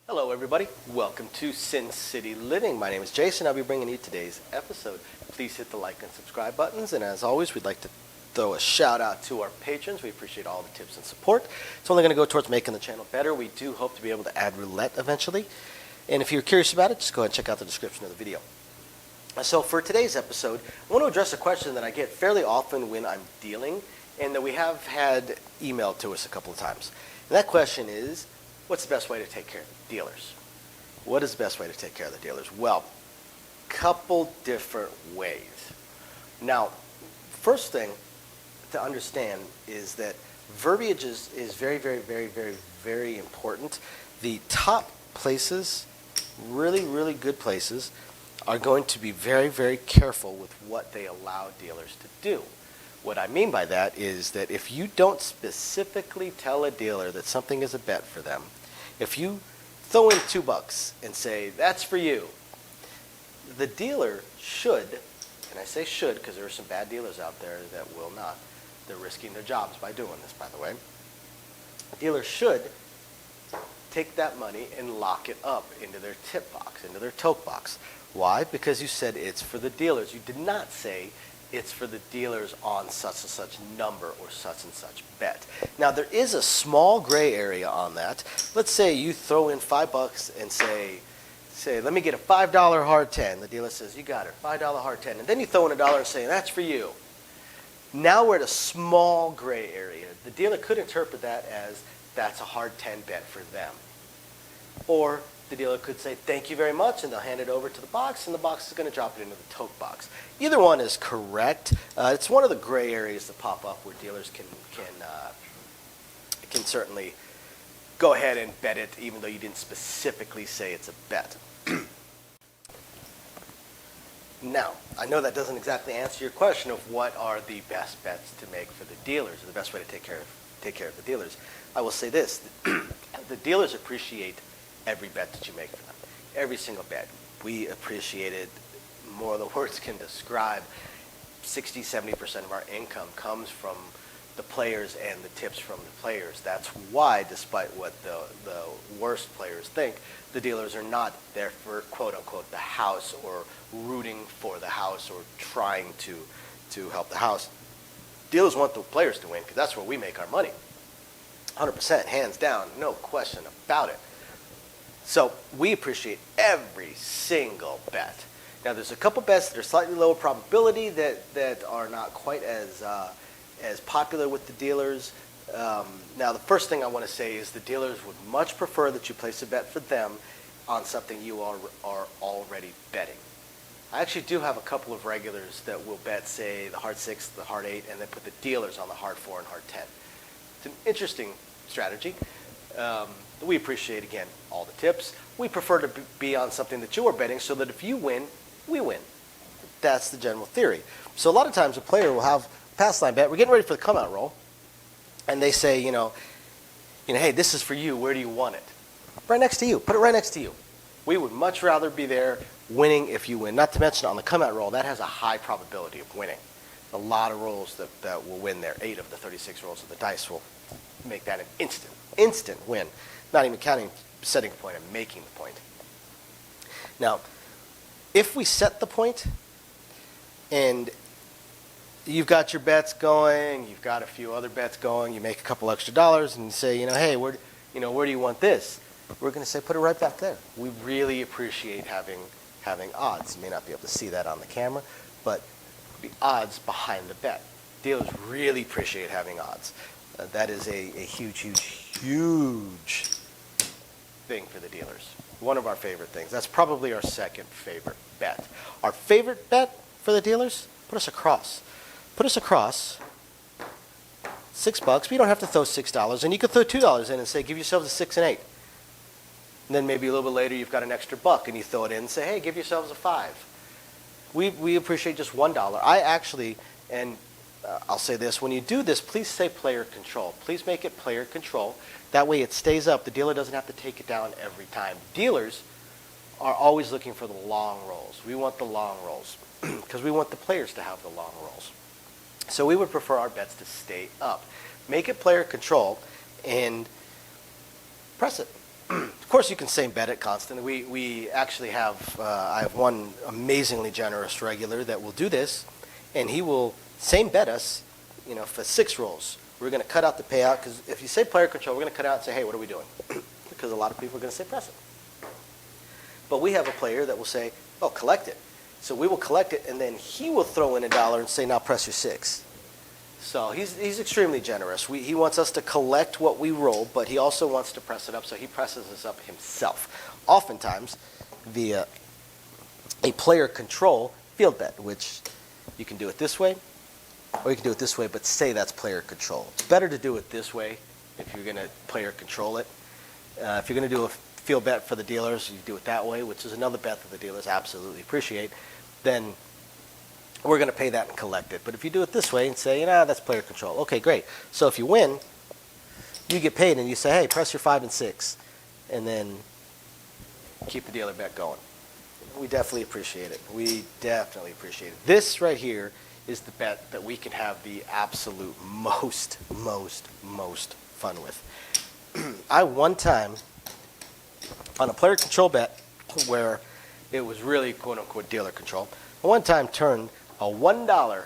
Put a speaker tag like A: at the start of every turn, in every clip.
A: Hello everybody, welcome to Sin City Living. My name is Jason. I'll be bringing you today's episode. Please hit the like and subscribe buttons, and as always we'd like to throw a shout out to our patrons. We appreciate all the tips and support. It's only going to go towards making the channel better. We do hope to be able to add roulette eventually, and if you're curious about it, just go ahead and check out the description of the video. So for today's episode, I want to address a question that I get fairly often when I'm dealing, and that we have had emailed to us a couple of times. And that question is, what's the best way to take care of the dealers? What is the best way to take care of the dealers? Well, couple different ways. Now, first thing to understand is that verbiage is very, very, very, very, very important. The top places, really, really good places, are going to be very, very careful with what they allow dealers to do. What I mean by that is that if you don't specifically tell a dealer that something is a bet for them, if you throw in $2 and say, that's for you, the dealer should, and I say should because there are some bad dealers out there that will not. They're risking their jobs by doing this, by the way. The dealer should take that money and lock it up into their tip box, into their tote box. Why? Because you said it's for the dealers. You did not say it's for the dealers on such and such number or such and such bet. Now there is a small gray area on that. Let's say you throw in $5 and say, let me get a $5 hard 10. The dealer says, you got it, $5 hard 10. And then you throw in $1 and say, that's for you. Now we're at a small gray area. The dealer could interpret that as that's a hard 10 bet for them. Or the dealer could say, thank you very much, and they'll hand it over to the box, and the box is going to drop it into the tote box. Either one is correct. It's one of the gray areas that pop up where dealers can certainly go ahead and bet it, even though you didn't specifically say it's a bet. Now, I know that doesn't exactly answer your question of what are the best bets to make for the dealers, or the best way to take care of the dealers. I will say this, the dealers appreciate every bet that you make for them. Every single bet. We appreciate it more than words can describe. 60-70% of our income comes from the players and the tips from the players. That's why, despite what the worst players think, the dealers are not there for quote-unquote the house or rooting for the house or trying to help the house. Dealers want the players to win because that's where we make our money. 100%, hands down, no question about it. So we appreciate every single bet. Now there's a couple bets that are slightly lower probability that are not quite as popular with the dealers. Now the first thing I want to say is the dealers would much prefer that you place a bet for them on something you are already betting. I actually do have a couple of regulars that will bet, say, the hard 6, the hard 8, and then put the dealers on the hard 4 and hard 10. It's an interesting strategy. We appreciate, again, all the tips. We prefer to be on something that you are betting so that if you win, we win. That's the general theory. So a lot of times a player will have a pass line bet. We're getting ready for the come-out roll, and they say, hey, this is for you. Where do you want it? Right next to you. Put it right next to you. We would much rather be there winning if you win. Not to mention on the come-out roll, that has a high probability of winning. A lot of rolls that will win there. 8 of the 36 rolls of the dice will make that an instant win. Not even counting setting a point and making the point. Now, if we set the point and you've got your bets going, you've got a few other bets going, you make a couple extra dollars and you say, hey, where do you want this? We're going to say, put it right back there. We really appreciate having odds. You may not be able to see that on the camera, but the odds behind the bet. Dealers really appreciate having odds. That is a huge, huge, huge thing for the dealers. One of our favorite things. That's probably our second favorite bet. Our favorite bet for the dealers, put us across. Put us across $6, but you don't have to throw $6, and you could throw $2 in and say, give yourselves a 6 and 8. And then maybe a little bit later you've got an extra $1 and you throw it in and say, hey, give yourselves a 5. We appreciate just $1. I actually, and I'll say this, when you do this, please say player control. Please make it player control. That way it stays up. The dealer doesn't have to take it down every time. Dealers are always looking for the long rolls. We want the long rolls because we want the players to have the long rolls. So we would prefer our bets to stay up. Make it player control and press it. Of course, course, you can same bet it constantly. We actually have, I have one amazingly generous regular that will do this, and he will same bet us, for 6 rolls. We're going to cut out the payout, because if you say player control, we're going to cut out and say, hey, what are we doing? Because a lot of people are going to say press it. But we have a player that will say, oh, collect it. So we will collect it, and then he will throw in $1 and say, now press your 6. So he's extremely generous. He wants us to collect what we roll, but he also wants to press it up, so he presses us up himself. Oftentimes via a player control field bet, which you can do it this way, or you can do it this way, but say that's player control. It's better to do it this way if you're going to player control it. If you're going to do a field bet for the dealers, you do it that way, which is another bet that the dealers absolutely appreciate, then we're going to pay that and collect it. But if you do it this way and say, that's player control. Okay, great. So if you win, you get paid and you say, hey, press your 5 and 6, and then keep the dealer bet going. We definitely appreciate it. We definitely appreciate it. This right here is the bet that we can have the absolute most fun with. I one time, on a player control bet, where it was really quote-unquote dealer control, I one time turned a $1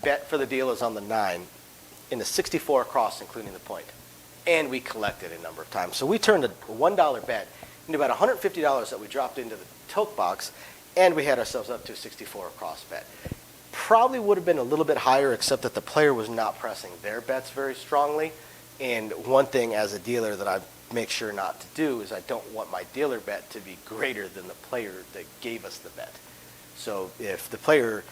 A: bet for the dealers on the 9 into 64 across, including the point. And we collected a number of times. So we turned a $1 bet into about $150 that we dropped into the toke box, and we had ourselves up to a 64 across bet. Probably would have been a little bit higher, except that the player was not pressing their bets very strongly. And one thing as a dealer that I make sure not to do is I don't want my dealer bet to be greater than the player that gave us the bet. So if the player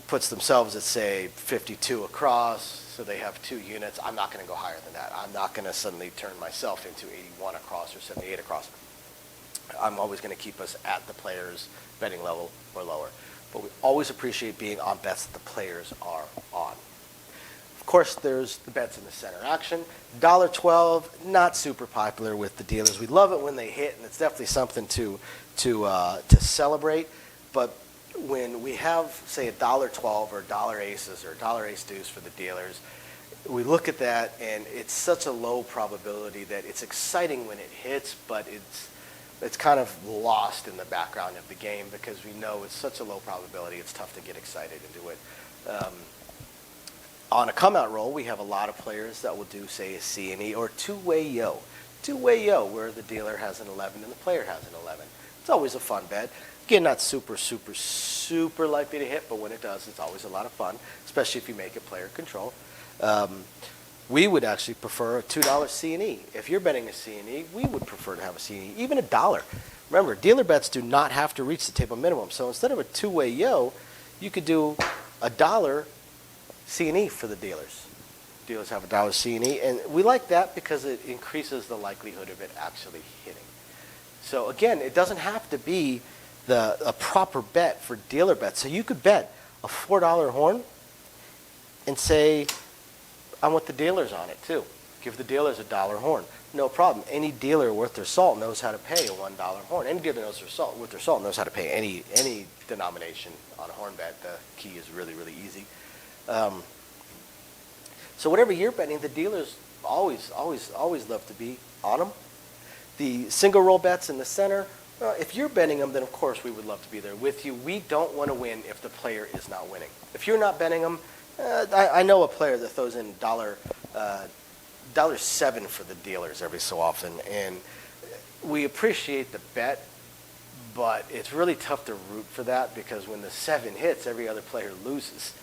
A: puts themselves at, say, 52 across, so they have 2 units, I'm not going to go higher than that. I'm not going to suddenly turn myself into 81 across or 78 across. I'm always going to keep us at the player's betting level or lower. But we always appreciate being on bets that the players are on. Of course, there's the bets in the center action. $1.12, not super popular with the dealers. We love it when they hit, and it's definitely something to celebrate. But when we have, say, $1.12 or $1 aces or $1 ace deuce for the dealers, we look at that, and it's such a low probability that it's exciting when it hits, but it's kind of lost in the background of the game because we know it's such a low probability, it's tough to get excited into it. On a come-out roll, we have a lot of players that will do, say, a C&E or two-way yo. Two-way yo, where the dealer has an 11 and the player has an 11. It's always a fun bet. Again, not super likely to hit, but when it does, it's always a lot of fun, especially if you make it player control. We would actually prefer a $2 C&E. If you're betting a C&E, we would prefer to have a C&E, even $1. Remember, dealer bets do not have to reach the table minimum. So instead of a two-way yo, you could do $1 C&E for the dealers. Dealers have $1 C&E, and we like that because it increases the likelihood of it actually hitting. So again, it doesn't have to be a proper bet for dealer bets. So you could bet a $4 horn and say, I want the dealers on it too. Give the dealers $1 horn. No problem. Any dealer worth their salt knows how to pay a $1 horn. Any dealer worth their salt knows how to pay any denomination on a horn bet. The key is really easy. So whatever you're betting, the dealers always love to be on them. The single roll bets in the center, if you're betting them, then of course we would love to be there with you. We don't want to win if the player is not winning. If you're not betting them, I know a player that throws in $7 for the dealers every so often, and we appreciate the bet, but it's really tough to root for that because when the 7 hits, every other player loses.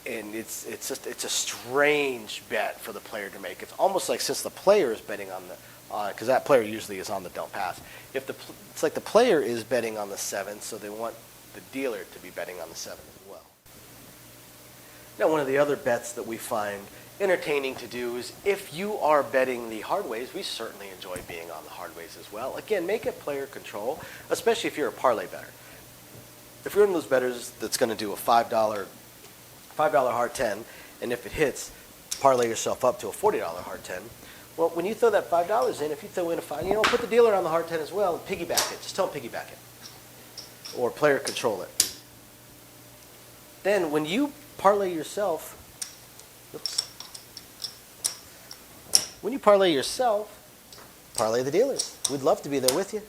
A: And it's a strange bet for the player to make. It's almost like since the player is betting on the because that player usually is on the don't pass. It's like the player is betting on the 7, so they want the dealer to be betting on the 7 as well. Now, one of the other bets that we find entertaining to do is if you are betting the hard ways, we certainly enjoy being on the hard ways as well. Again, make it player control, especially if you're a parlay bettor. If you're one of those bettors that's going to do a $5 hard 10, and if it hits, parlay yourself up to a $40 hard 10. Well, when you throw that $5 in, if you throw in a 5, put the dealer on the hard 10 as well and piggyback it. Just tell them piggyback it. Or player control it. Then when you parlay yourself,
B: parlay the dealers. We'd love to be there with you.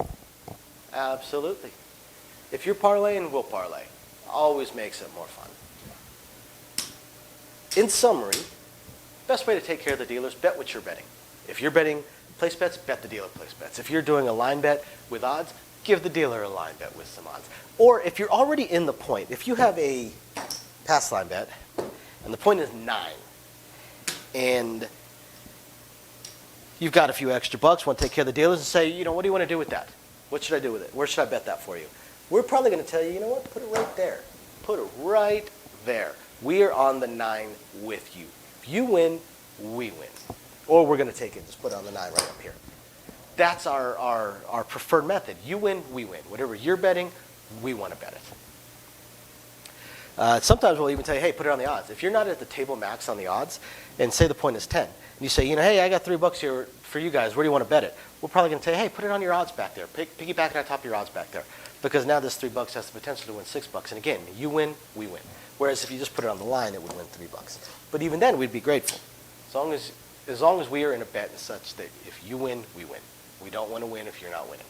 A: Absolutely. If you're parlaying, we'll parlay. Always makes it more fun. In summary, best way to take care of the dealers, bet what you're betting. If you're betting place bets, bet the dealer place bets. If you're doing a line bet with odds, give the dealer a line bet with some odds. Or if you're already in the point, if you have a pass line bet and the point is 9 and you've got a few extra bucks, want to take care of the dealers and say, what do you want to do with that? What should I do with it? Where should I bet that for you? We're probably going to tell you, you know what, put it right there. Put it right there. We are on the 9 with you. If you win, we win. Or we're going to take it, just put it on the 9 right up here. That's our preferred method. You win, we win. Whatever you're betting, we want to bet it. Sometimes we'll even tell you, hey, put it on the odds. If you're not at the table max on the odds, and say the point is 10, and you say, hey, I got $3 here for you guys. Where do you want to bet it? We're probably going to say, hey, put it on your odds back there. Piggyback it on top of your odds back there. Because now this $3 has the potential to win $6. And again, you win, we win. Whereas if you just put it on the line, it would win $3. But even then, we'd be grateful. As long as we are in a bet such that if you win, we win. We don't want to win if you're not winning.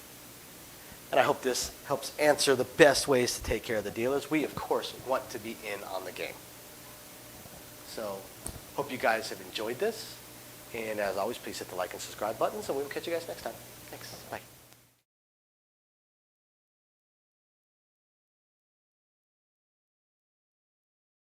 A: And I hope this helps answer the best ways to take care of the dealers. We, of course, want to be in on the game. So, hope you guys have enjoyed this. And as always, please hit the like and subscribe buttons, and we will catch you guys next time. Thanks. Bye.